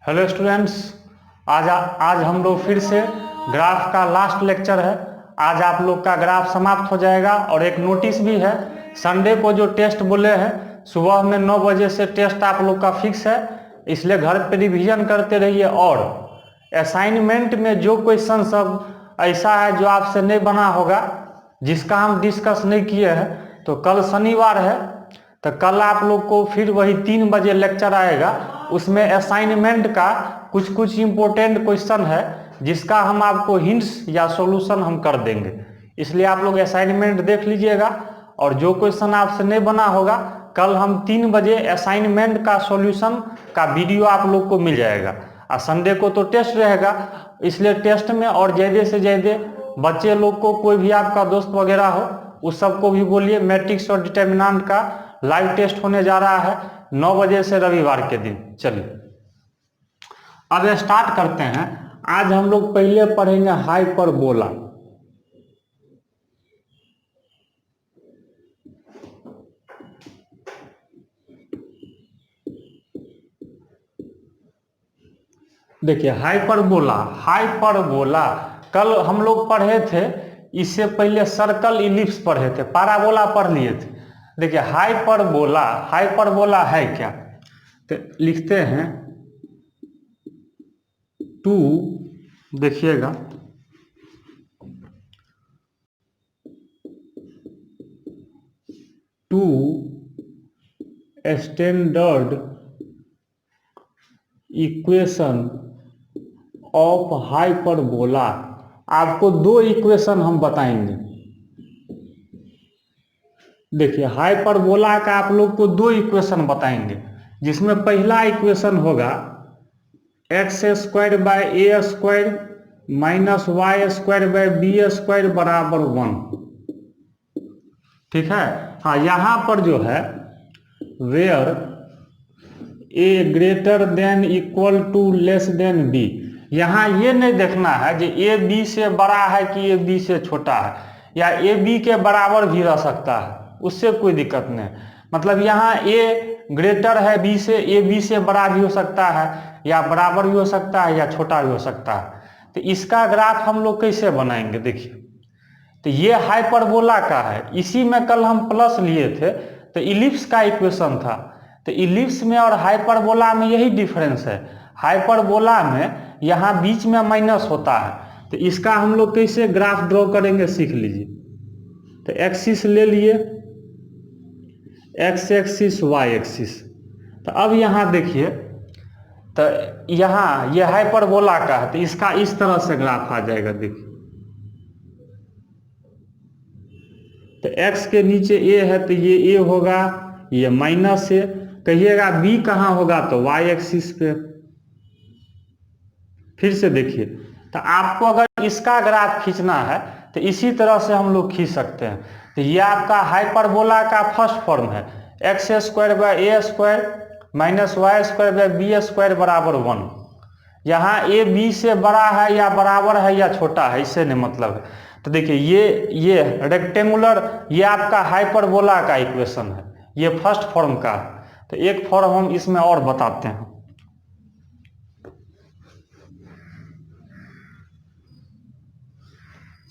Hello students, आज हम लोग फिर से ग्राफ का लास्ट लेक्चर है। आज आप लोग का ग्राफ समाप्त हो जाएगा और एक नोटिस भी है। संडे को जो टेस्ट बोले हैं सुबह में 9 बजे से टेस्ट आप लोग का फिक्स है, इसलिए घर पे रिवीजन करते रहिए। और असाइनमेंट में जो क्वेश्चन सब ऐसा है जो आपसे नहीं बना होगा, जिसका हम डिस्कस नहीं किए हैं, तो कल शनिवार है तो कल आप लोग को फिर वही 3 बजे लेक्चर आएगा। उसमें असाइनमेंट का कुछ इम्पोर्टेंट क्वेश्चन है जिसका हम आपको हिंट्स या सॉल्यूशन हम कर देंगे, इसलिए आप लोग असाइनमेंट देख लीजिएगा। और जो क्वेश्चन आपसे नहीं बना होगा कल हम 3 बजे असाइनमेंट का सॉल्यूशन का वीडियो आप लोग को मिल जाएगा। और संडे को तो टेस्ट रहेगा, इसलिए टेस्ट में और ज़्यादा से ज़्यादा बच्चे लोग को, कोई भी आपका दोस्त वगैरह हो, उस सबको भी बोलिए मैट्रिक्स और डिटर्मिनेंट का लाइव टेस्ट होने जा रहा है 9 बजे से रविवार के दिन। चलिए अब स्टार्ट करते हैं। आज हम लोग पहले पढ़ेंगे हाइपरबोला। देखिए हाइपरबोला कल हम लोग पढ़े थे। इससे पहले सर्कल इलिप्स पढ़े थे, पैराबोला पढ़ लिए थे। देखिए हाइपरबोला है क्या, तो लिखते हैं 2, देखिएगा 2 स्टैंडर्ड इक्वेशन ऑफ हाइपरबोला। आपको 2 इक्वेशन हम बताएंगे। देखिए हाइपरबोला का आप लोग को 2 इक्वेशन बताएंगे, जिसमें पहला इक्वेशन होगा x² - y² - b² = 1। ठीक है। हाँ, यहाँ पर जो है वेयर a > b, यहाँ ये नहीं देखना है कि a b से बड़ा है कि a b से छोटा है, या a b के बराबर भी रह सकता है, उससे कोई दिक्कत नहीं। मतलब यहाँ a ग्रेटर है b से, a b से बड़ा भी हो सकता है, या बराबर भी हो सकता है, या छोटा भी हो सकता है। तो इसका ग्राफ हम लोग कैसे बनाएंगे, देखिए। तो ये हाइपरबोला का है, इसी में कल हम प्लस लिए थे, तो इलिप्स का इक्वेशन था। तो इलिप्स में और हाइपरबोला में यही डिफरेंस है। हाइपरबोला में यहाँ बीच में माइनस होता है, तो इसका हम लोग कैसे ग्राफ ड्रॉ करेंगे सीख लीजिए। तो एक्सिस ले लिए, एक्स एक्सिस वाई एक्सिस। तो अब यहाँ देखिए, तो यहाँ ये हाइपरबोला का है, तो इसका इस तरह से ग्राफ आ जाएगा। देखिए तो x के नीचे a है तो ये a होगा, ये माइनस है। कहिएगा b कहाँ होगा, तो y एक्सिस पे। फिर से देखिए, तो आपको अगर इसका ग्राफ खींचना है तो इसी तरह से हम लोग खींच सकते हैं। तो ये आपका हाइपरबोला का फर्स्ट फॉर्म है, x² - a² - y² - b² = 1। यहाँ a b से बड़ा है या बराबर है या छोटा है, इससे नहीं मतलब है। तो देखिए ये रेक्टेंगुलर, ये आपका हाइपरबोला का इक्वेशन है, ये फर्स्ट फॉर्म का है। तो एक फॉर्म हम इसमें और बताते हैं।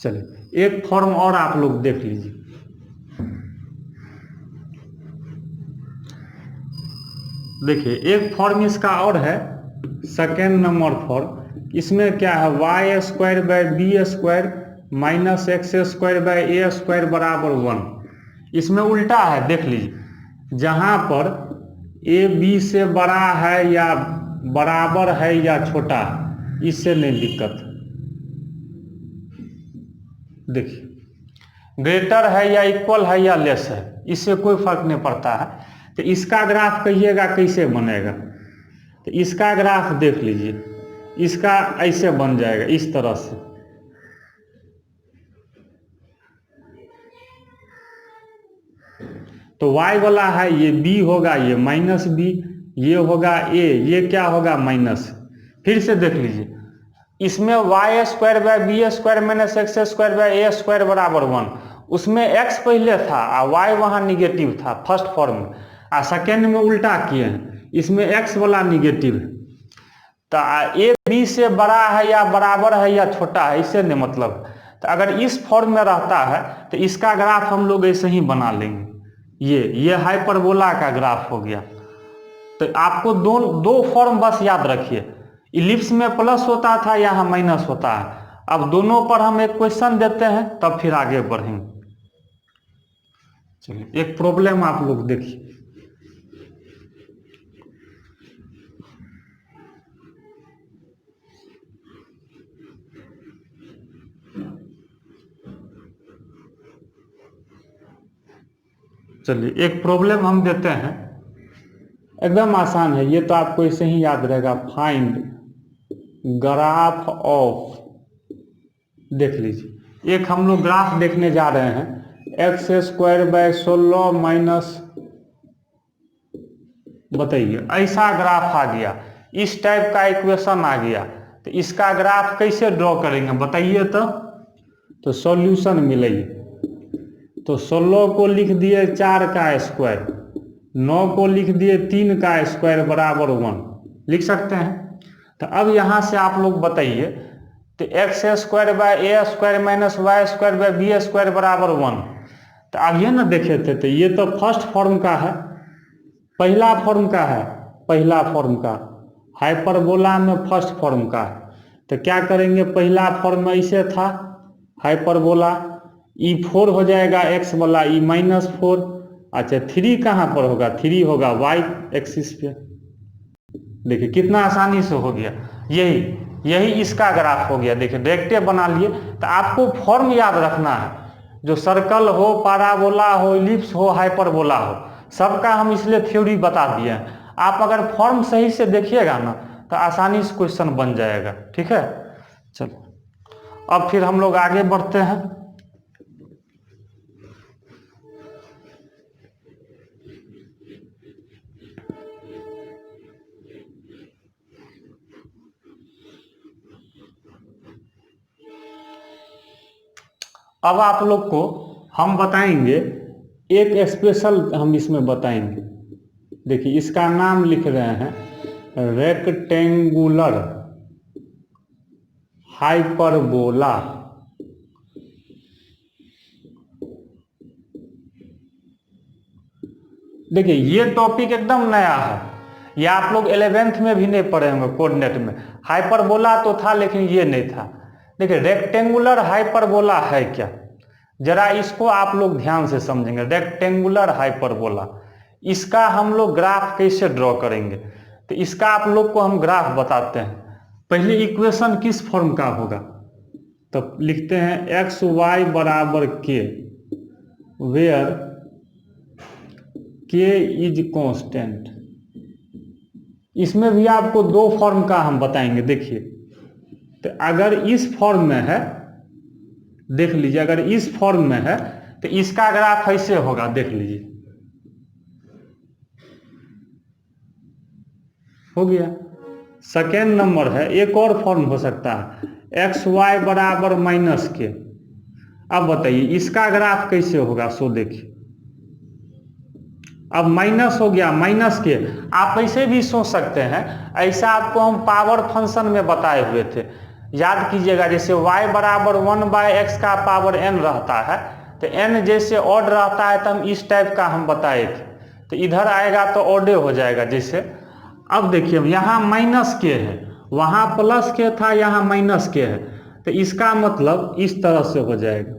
चलिए एक फॉर्म और आप लोग देख लीजिए। देखिए एक फॉर्म इसका और है, सेकेंड नंबर फॉर्म। इसमें क्या है, y² - b² - x² - a² = 1। इसमें उल्टा है, देख लीजिए। जहाँ पर a b से बड़ा है या बराबर है या छोटा है, इससे नहीं दिक्कत। देखिए ग्रेटर है या इक्वल है या लेस है, इससे कोई फर्क नहीं पड़ता है। तो इसका ग्राफ कहिएगा कैसे बनेगा, तो इसका ग्राफ देख लीजिए। इसका ऐसे बन जाएगा, इस तरह से। तो y वाला है, ये b होगा, ये -b, ये होगा a, ये क्या होगा माइनस। फिर से देख लीजिए, इसमें y² - b² - x² - a² = 1। उसमें x पहले था और y वहाँ निगेटिव था फर्स्ट फॉर्म में, और सेकेंड में उल्टा किए हैं, इसमें x वाला निगेटिव है। तो ए बी से बड़ा है या बराबर है या छोटा है, इससे नहीं मतलब। तो अगर इस फॉर्म में रहता है तो इसका ग्राफ हम लोग ऐसे ही बना लेंगे। ये हाइपरबोला का ग्राफ हो गया। तो आपको दो फॉर्म बस याद रखिए, इलिप्स में प्लस होता था, यहाँ माइनस होता है। अब दोनों पर हम एक क्वेश्चन देते हैं, तब फिर आगे बढ़ेंगे। चलिए एक प्रॉब्लम आप लोग देखिए। चलिए एक प्रॉब्लम हम देते हैं, एकदम आसान है ये तो आपको ऐसे ही याद रहेगा। फाइंड ग्राफ ऑफ, देख लीजिए एक हम लोग ग्राफ देखने जा रहे हैं, एक्स स्क्वायर बाय 16 माइनस, बताइए ऐसा ग्राफ आ गया, इस टाइप का इक्वेशन आ गया, तो इसका ग्राफ कैसे ड्रॉ करेंगे बताइए तो सॉल्यूशन मिलेगी। तो 16 को लिख दिए 4 का स्क्वायर, 9 को लिख दिए 3 का स्क्वायर बराबर 1, लिख सकते हैं। तो अब यहाँ से आप लोग बताइए, तो x square by a square minus y square by b square बराबर 1। तो अब ये ना देखे थे, तो ये तो फर्स्ट फॉर्म का है, पहला फॉर्म का है, पहला फॉर्म का हाइपरबोला में फर्स्ट फॉर्म का है। तो क्या करेंगे, पहला फॉर्म में ऐसे था हाइपरबोला, ई 4 हो जाएगा एक्स वाला, ई -4। अच्छा 3 कहाँ पर होगा, 3 होगा वाई एक्सिस पे। देखिए कितना आसानी से हो गया, यही इसका ग्राफ हो गया। देखिए डायरेक्टे बना लिए। तो आपको फॉर्म याद रखना है, जो सर्कल हो, पाराबोला हो, इलिप्स हो, हाइपरबोला हो, सबका हम इसलिए थ्योरी बता दिए हैं। आप अगर फॉर्म सही से देखिएगा ना तो आसानी से क्वेश्चन बन जाएगा। ठीक है, चलो अब फिर हम लोग आगे बढ़ते हैं। अब आप लोग को हम बताएंगे एक स्पेशल, हम इसमें बताएंगे। देखिए इसका नाम लिख रहे हैं रेक्टेंगुलर हाइपरबोला। देखिए ये टॉपिक एकदम नया है, ये आप लोग 11th में भी नहीं पढ़े होंगे कोऑर्डिनेट में। हाइपरबोला तो था लेकिन ये नहीं था। देखिए रेक्टेंगुलर हाइपरबोला है क्या, जरा इसको आप लोग ध्यान से समझेंगे। रेक्टेंगुलर हाइपरबोला, इसका हम लोग ग्राफ कैसे ड्रॉ करेंगे, तो इसका आप लोग को हम ग्राफ बताते हैं। पहले इक्वेशन किस फॉर्म का होगा, तो लिखते हैं एक्स वाई बराबर के, वेयर के इज कांस्टेंट। इसमें भी आपको दो फॉर्म का हम बताएंगे। देखिए तो अगर इस फॉर्म में है, देख लीजिए अगर इस फॉर्म में है तो इसका ग्राफ ऐसे होगा, देख लीजिए हो गया। सेकेंड नंबर है, एक और फॉर्म हो सकता है एक्स वाई बराबर माइनस के। अब बताइए इसका ग्राफ कैसे होगा, सो देखिए अब माइनस हो गया, माइनस के आप ऐसे भी सोच सकते हैं, ऐसा आपको हम पावर फंक्शन में बताए हुए थे, याद कीजिएगा। जैसे y बराबर 1/x का पावर n रहता है, तो n जैसे ऑड रहता है तो हम इस टाइप का हम बताए थे, तो इधर आएगा तो ऑडे हो जाएगा जैसे। अब देखिए यहाँ माइनस के है, वहाँ प्लस के था, यहाँ माइनस के है, तो इसका मतलब इस तरह से हो जाएगा।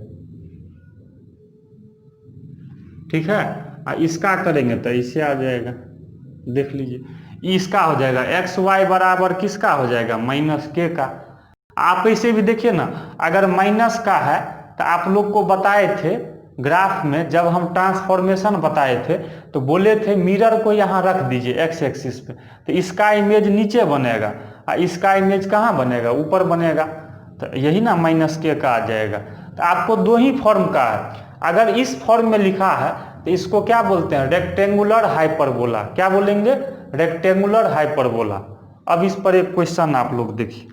ठीक है, इसका करेंगे तो इससे आ जाएगा, देख लीजिए इसका हो जाएगा एक्स वाई बराबर किसका हो जाएगा, माइनस के का। आप इसे भी देखिए ना, अगर माइनस का है तो आप लोग को बताए थे ग्राफ में, जब हम ट्रांसफॉर्मेशन बताए थे तो बोले थे मिरर को यहाँ रख दीजिए एक्स एक्सिस पे, तो इसका इमेज नीचे बनेगा और इसका इमेज कहाँ बनेगा, ऊपर बनेगा। तो यही ना माइनस के का आ जाएगा। तो आपको दो ही फॉर्म का है, अगर इस फॉर्म में लिखा है तो इसको क्या बोलते हैं, रेक्टेंगुलर हाइपरबोला। क्या बोलेंगे, रेक्टेंगुलर हाइपरबोला। अब इस पर एक क्वेश्चन आप लोग देखिए।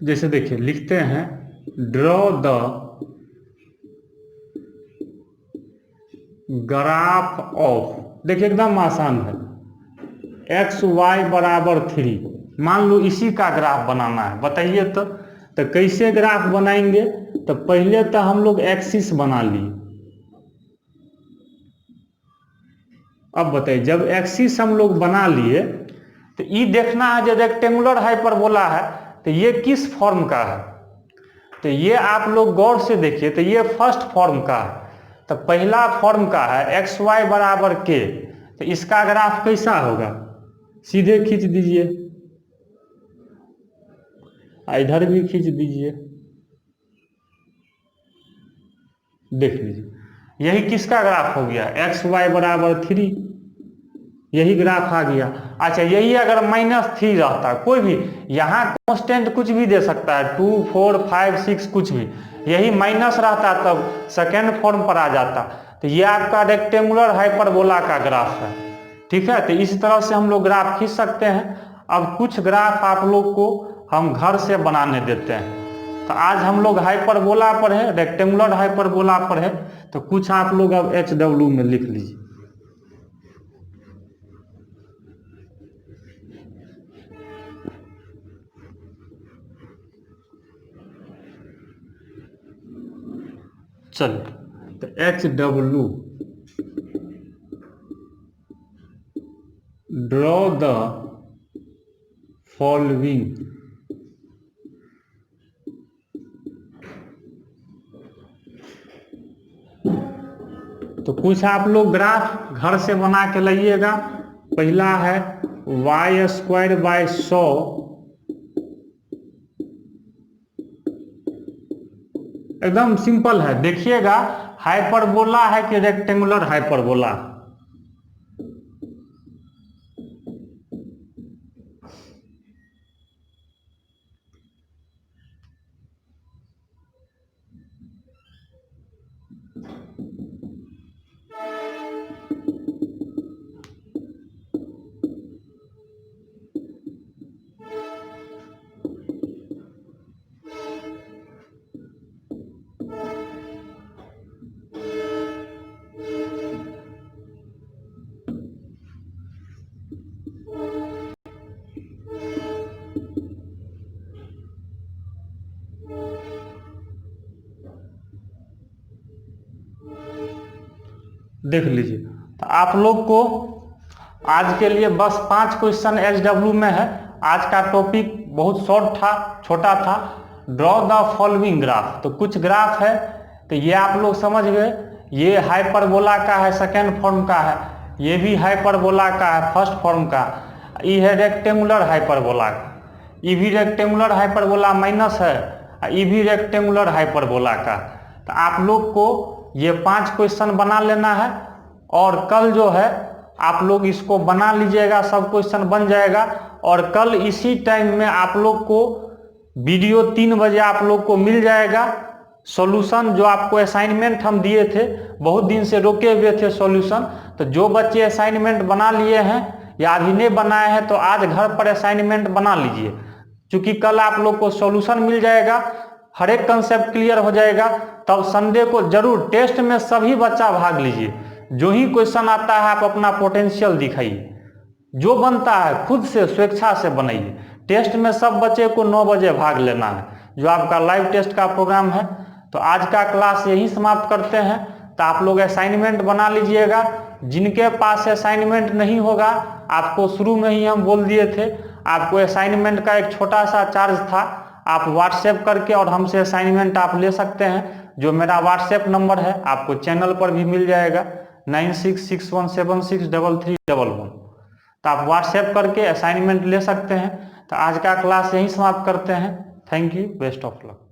जैसे देखिए लिखते हैं ड्रॉ द ग्राफ ऑफ, देखिए एकदम आसान है, एक्स वाई बराबर 3, मान लो इसी का ग्राफ बनाना है, बताइए तो कैसे ग्राफ बनाएंगे। तो पहले तो हम लोग एक्सिस बना लिए, अब बताइए जब एक्सिस हम लोग बना लिए तो ये देखना है जो रेक्टेंगुलर हाइपरबोला है तो ये किस फॉर्म का है। तो ये आप लोग गौर से देखिए, तो ये फर्स्ट फॉर्म का है, तो पहला फॉर्म का है एक्स वाई बराबर के, तो इसका ग्राफ कैसा होगा, सीधे खींच दीजिए, इधर भी खींच दीजिए, देख लीजिए यही किसका ग्राफ हो गया, एक्स वाई बराबर 3, यही ग्राफ आ गया। अच्छा यही अगर -3 रहता, कोई भी यहाँ कांस्टेंट कुछ भी दे सकता है, 2 4 5 6 कुछ भी, यही माइनस रहता तब सेकेंड फॉर्म पर आ जाता। तो ये आपका रेक्टेंगुलर हाइपरबोला का ग्राफ है, ठीक है। तो इस तरह से हम लोग ग्राफ खींच सकते हैं। अब कुछ ग्राफ आप लोग को हम घर से बनाने देते हैं। तो आज हम लोग हाइपरबोला पर है, रेक्टेंगुलर हाइपरबोला पर है, तो कुछ आप लोग अब HW में लिख लीजिए। चलिए तो HW, ड्रॉ द फॉलोइंग तो कुछ आप लोग ग्राफ घर से बना के लाइएगा। पहला है y²/100, एकदम सिंपल है, देखिएगा हाइपरबोला है कि रेक्टेंगुलर हाइपरबोला। देख लीजिए, तो आप लोग को आज के लिए बस 5 क्वेश्चन HW में है। आज का टॉपिक बहुत शॉर्ट था, छोटा था, ड्रॉ द फॉलोइंग ग्राफ। तो कुछ ग्राफ है, तो ये आप लोग समझ गए, ये हाइपरबोला का है, सेकेंड फॉर्म का है, ये भी हाइपरबोला का है, फर्स्ट फॉर्म का, ये है रेक्टेंगुलर हाइपरबोला का, ये भी रेक्टेंगुलर हाइपरबोला माइनस है, ये भी रेक्टेंगुलर हाइपरबोला का। तो आप लोग को ये 5 क्वेश्चन बना लेना है, और कल जो है आप लोग इसको बना लीजिएगा, सब क्वेश्चन बन जाएगा। और कल इसी टाइम में आप लोग को वीडियो 3 बजे आप लोग को मिल जाएगा। सॉल्यूशन जो आपको असाइनमेंट हम दिए थे, बहुत दिन से रोके हुए थे सॉल्यूशन, तो जो बच्चे असाइनमेंट बना लिए हैं या अभी नहीं बनाए हैं तो आज घर पर असाइनमेंट बना लीजिए, क्योंकि कल आप लोग को सॉल्यूशन मिल जाएगा, हर एक कंसेप्ट क्लियर हो जाएगा। तब संडे को जरूर टेस्ट में सभी बच्चा भाग लीजिए, जो ही क्वेश्चन आता है आप अपना पोटेंशियल दिखाइए, जो बनता है खुद से स्वेच्छा से बनाइए। टेस्ट में सब बच्चे को 9 बजे भाग लेना है, जो आपका लाइव टेस्ट का प्रोग्राम है। तो आज का क्लास यही समाप्त करते हैं। तो आप लोग असाइनमेंट बना लीजिएगा। जिनके पास असाइनमेंट नहीं होगा, आपको शुरू में ही हम बोल दिए थे, आपको असाइनमेंट का एक छोटा सा चार्ज था, आप व्हाट्सएप करके और हमसे असाइनमेंट आप ले सकते हैं। जो मेरा व्हाट्सएप नंबर है आपको चैनल पर भी मिल जाएगा, 9661763311। तो आप व्हाट्सएप करके असाइनमेंट ले सकते हैं। तो आज का क्लास यहीं समाप्त करते हैं। Thank you, best of luck.